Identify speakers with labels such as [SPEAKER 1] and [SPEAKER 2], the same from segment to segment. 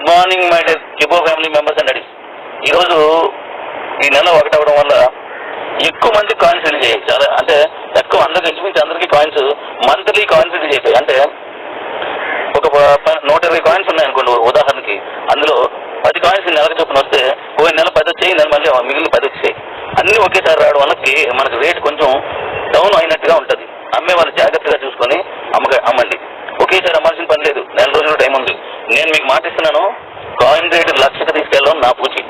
[SPEAKER 1] Good morning my dear Kibo family members and అడిస్. ఈరోజు ఈ నెల ఒకటి అవడం వల్ల ఎక్కువ మంది కాయిన్స్ రిలీజ్ అయ్యాయి. చాలా అంటే ఎక్కువ అందరికి ఇంచుమించి అందరికీ కాయిన్స్ మంత్లీ కాయిన్స్ రిలీజ్ అయిపోయాయి. అంటే ఒక 120 కాయిన్స్ ఉన్నాయి అనుకోండి ఉదాహరణకి. అందులో 10 కాయిన్స్ నెలకు చొప్పున వస్తే పోయిన నెల 10 వచ్చాయి, నెల మళ్ళీ మిగిలిన 10 వచ్చాయి. అన్ని ఒకేసారి రావడం వల్ల మనకు రేట్ కొంచెం డౌన్ అయినట్టుగా ఉంటుంది. అమ్మే వాళ్ళు జాగ్రత్తగా చూసుకొని అమ్మండి. ఒకేసారి అమ్మాల్సిన పని లేదు, నెల రోజులు టైం ఉంది. నేను మీకు మాటిస్తున్నాను, కాయిన్ రేటు 1,00,000కి తీసుకెళ్ళడం నా పూచి.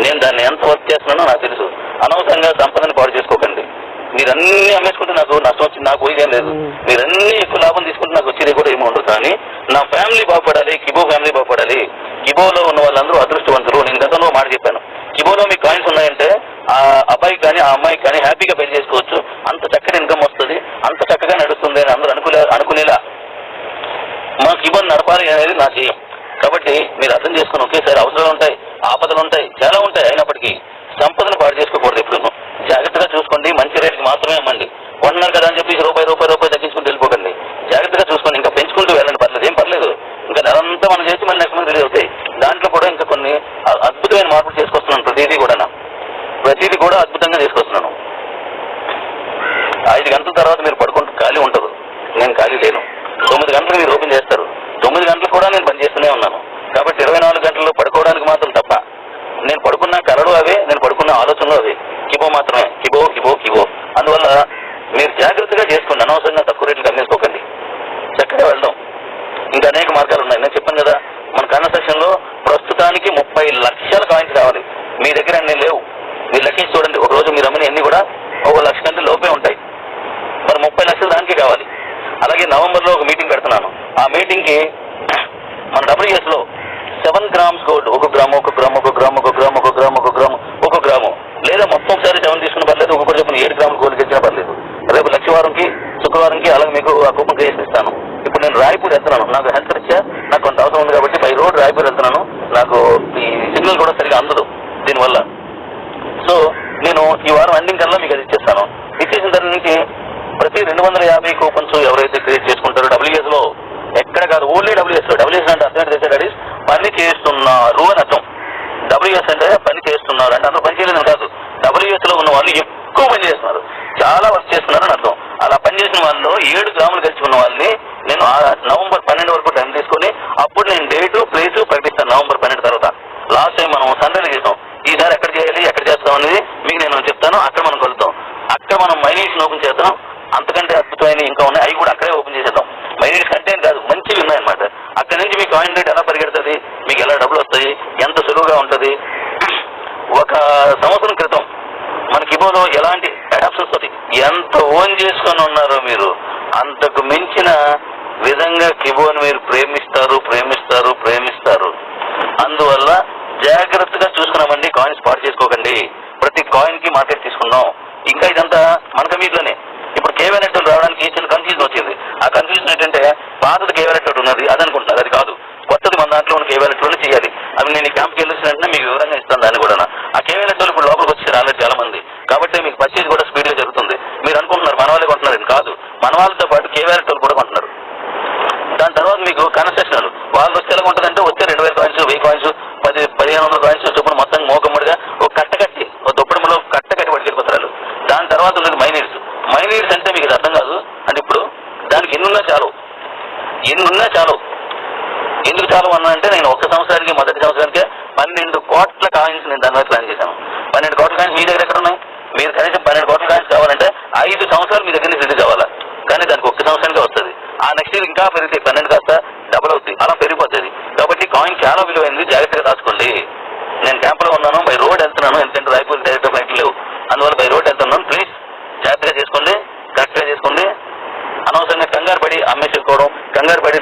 [SPEAKER 1] నేను దాన్ని ఎంత వర్క్ చేస్తున్నానో నాకు తెలుసు. అనవసరంగా సంపదని పాడు చేసుకోకండి. మీరన్నీ అమ్మేసుకుంటే నాకు నష్టం వచ్చింది, నాకు పోయేదేం లేదు. మీరన్నీ ఎక్కువ లాభం తీసుకుంటే నాకు వచ్చేది కూడా ఏమి ఉండదు. కానీ నా ఫ్యామిలీ బాగుపడాలి, కిబో ఫ్యామిలీ బాగుపడాలి. కిబోలో ఉన్న వాళ్ళందరూ అదృష్టవంతులు. నేను గతంలో మాట చెప్పాను, కిబోలో మీకు కాయిన్స్ ఉన్నాయంటే ఆ అబ్బాయికి కానీ ఆ అమ్మాయికి కానీ హ్యాపీగా పెళ్లి చేసుకోవచ్చు. అంత చక్కటి ఇన్కమ్ వస్తుంది, అంత చక్కగా నడుస్తుంది అని అందరూ అనుకునేలా మా కిబోని నడపాలి అనేది నా చేయం. కాబట్టి మీరు అర్థం చేసుకుని ఒకేసారి అవసరాలు ఉంటాయి, ఆపదలు ఉంటాయి, చాలా ఉంటాయి. అయినప్పటికీ సంపదను పాడు చేసుకోకూడదు. ఎప్పుడు జాగ్రత్తగా చూసుకోండి. మంచి రేటుకి మాత్రమే అమ్మండి. కొంటున్నారు కదా అని చెప్పి రూపాయి తగ్గించుకుంటూ వెళ్ళిపోకండి. జాగ్రత్తగా చూసుకోండి. ఇంకా పెంచుకుంటూ వెళ్ళండి, పర్లేదు, ఏం పర్లేదు. ఇంకా నెలంతా మనం చేసి మళ్ళీ నెక్స్ట్ మంత్ రిలీజ్ అవుతాయి. దాంట్లో కూడా ఇంకా కొన్ని అద్భుతమైన మార్పులు చేసుకొస్తున్నాను. ప్రతిదీ కూడా అద్భుతంగా చేసుకొస్తున్నాను. 5 గంటల తర్వాత మీరు పడుకుంటూ ఖాళీ ఉండదు. నేను ఖాళీ లేను. 9 గంటలకు మీరు ఓపెన్ చేస్తారు. 9 గంటలకు కూడా నేను పనిచేస్తూనే ఉన్నాను. కాబట్టి 24 గంటల్లో పడుకోవడానికి మాత్రం తప్ప. నేను పడుకున్న కలలు అవే, నేను పడుకున్న ఆలోచనలు అవే. కిబో మాత్రమే, కిబో కిబో కిబో. అందువల్ల మీరు జాగ్రత్తగా చేసుకోండి. అనవసరంగా తక్కువ రేట్లు అమ్మేసుకోకండి. చక్కగా వెళ్దాం. ఇంకా అనేక మార్గాలు ఉన్నాయి. నేను చెప్పాను కదా, మన కన్వర్సేషన్ లో ప్రస్తుతానికి 30 లక్షల కాయిన్స్ కావాలి. మీ దగ్గర అన్ని లేవు. మీరు లెక్కించి చూడండి. ఒక రోజు మీరు అమ్మిన అన్ని కూడా 1 లక్ష కంటే లోపే ఉంటాయి. మరి 30 లక్షలు దానికి కావాలి. అలాగే నవంబర్లో ఒక మీటింగ్ పెడుతున్నాను. ఆ మీటింగ్ కి మన WS లో 7 గ్రామ్స్ గోల్డ్, 1 గ్రాము లేదా మొత్తం ఒకసారి 7 తీసుకున్న పర్లేదు. ఒక్కొక్కటి చెప్పిన 7 గ్రాముల గోల్డ్ తెచ్చినా పర్లేదు. రేపు లక్షవారంకి శుక్రవారంకి అలాగే మీకు ఆ కూపన్ కేసు ఇస్తాను. ఇప్పుడు నేను రాయపూర్ వెళ్తున్నాను. నాకు హెల్త్ రీత్యా నాకు కొంత అవసరం ఉంది కాబట్టి బై రోడ్ రాయపూర్ వెళ్తున్నాను. నాకు ఈ సిగ్నల్ కూడా సరిగా అందదు దీనివల్ల. సో నేను ఈ వారం ఎండింగ్ కల్లా మీకు అది ఇచ్చేస్తాను. ఇచ్చేసిన తర్వాత నుంచి ప్రతి 250 కూపన్స్ ఎవరైతే క్రియేట్ చేసుకుంటారో WS లో, ఎక్కడ కాదు, ఓన్లీ WS లో. WS అంటే అర్థం చేసేది పని చేస్తున్నారు అని అర్థం. WS అంటే పని చేస్తున్నారు అంటే అందరూ పని చేయలేదని కాదు. WS లో ఉన్న వాళ్ళు ఎక్కువ పని చేస్తున్నారు, చాలా వర్క్ చేస్తున్నారు అని అర్థం. అలా పనిచేసిన వాళ్ళు 7 గ్రాములు కలిసి ఉన్న వాళ్ళని నేను నవంబర్ 12 వరకు టైం తీసుకొని అప్పుడు నేను డేటు ప్లేసు ప్రకటిస్తాను. నవంబర్ 12 తర్వాత. లాస్ట్ టైం మనం సండేలో చేసాం. ఈసారి ఎక్కడ చేయాలి, ఎక్కడ చేస్తాం అనేది మీకు నేను చెప్తాను. అక్కడ మనం కలుద్దాం. అక్కడ మనం మైనీస్ ఓపెన్ చేద్దాం. అంతకంటే అద్భుతమైన ఇంకా ఉన్నాయి, అవి కూడా అక్కడే ఓపెన్ చేసేద్దాం. మైనీస్ కంటే కాదు, మంచివి ఉన్నాయన్నమాట. అక్కడి నుంచి మీ కాయిన్ రేట్ ఎలా పరిగెడుతుంది, మీకు ఎలా డబ్బులు వస్తాయి, ఎంత సులువుగా ఉంటుంది. ఒక సంవత్సరం క్రితం మన కిబోలో ఎలాంటి అడాప్షన్స్ వస్తాయి, ఎంత ఓన్ చేసుకొని ఉన్నారో మీరు, అంతకు మించిన విధంగా కిబోని మీరు ప్రేమిస్తారు. అందువల్ల జాగ్రత్తగా చూసుకున్నామండి. కాయిన్స్ పాడు చేసుకోకండి. ప్రతి కాయిన్ కి మార్కెట్ తీసుకున్నాం. ఇంకా ఇదంతా మన కమిటీలోనే. ఇప్పుడు కేవైనెట్ రావడానికి చిన్న కన్ఫ్యూజన్ వచ్చింది. ఆ కన్ఫ్యూజన్ ఏంటంటే పాతది కేవైనెట్ ఉన్నది అది అనుకుంటున్నారు. అది కాదు, కొత్తది మన దాంట్లో ఉన్న కేవైనెట్లోనే చేయాలి. అవి నేను ఈ క్యాంప్కి వెళ్ళిన వెంటనే మీకు వివరంగా ఇస్తాను. దాన్ని కూడా ఆ కేవైనెట్ ఇప్పుడు లోపలికి వచ్చి రాలేదు చాలా మంది. కాబట్టి మీకు పర్చేజ్ కూడా స్పీడ్ గా జరుగుతుంది. మీరు అనుకుంటున్నారు మన వాళ్ళే కొంటున్నారని. కాదు, మన వాళ్ళతో పాటు కేవైనెట్ కూడా కొంటున్నారు. దాని తర్వాత మీకు కన్సెషనల్ వాళ్ళు వచ్చి ఎలా ఉంటుందంటే వచ్చే 2000 కాయిన్స్, 1000 కాయిన్స్, 1500 కాయిన్స్ చొప్పున మొత్తం మోకమ్మడిగా ఒక కట్టకట్టి, ఒక దుప్పడంలో కట్టకట్టి పట్టుకెళ్ళిపోతారు. దాని తర్వాత ఉన్నది మైనీర్స్. మైనీర్స్ అంటే మీకు ఇది అర్థం కాదు. అంటే ఇప్పుడు దానికి ఎన్నున్నా చాలు. ఎందుకు చాలు అన్నా అంటే నేను ఒక సంవత్సరానికి, మొదటి సంవత్సరానికి 12 కోట్ల కాయిన్స్ నేను దాని మీద ప్లాన్ చేశాను. 12 కోట్ల కాయిన్స్ మీ దగ్గర ఎక్కడ ఉన్నాయి? మీరు కనీసం 12 కోట్ల కాయిన్స్ కావాలంటే 5 సంవత్సరాలు మీ దగ్గర నుంచి రిలీజ్ అవ్వాలి. కానీ దానికి 1 సంవత్సరానికే వస్తుంది. ఆ నెక్స్ట్ ఇయర్ ఇంకా పెరిగితే 12 కాస్త డబుల్ అవుతుంది, అలా పెరిగిపోతుంది. కాబట్టి కాయిన్ చాలా విలువైంది, జాగ్రత్తగా రాసుకోండి. నేను క్యాంప్లో ఉన్నాను, బై రోడ్ వెళ్తున్నాను. ఎందుకంటే రాయపూర్ డైరెక్ట్ ఫ్లైట్లు లేవు, అందువల్ల బై రోడ్ వెళ్తున్నాను. ప్లీజ్ జాగ్రత్తగా చేసుకోండి, కరెక్ట్గా చేసుకోండి. అనవసరంగా కంగారు పడి అమ్మేసుకోవడం, కంగారు పడి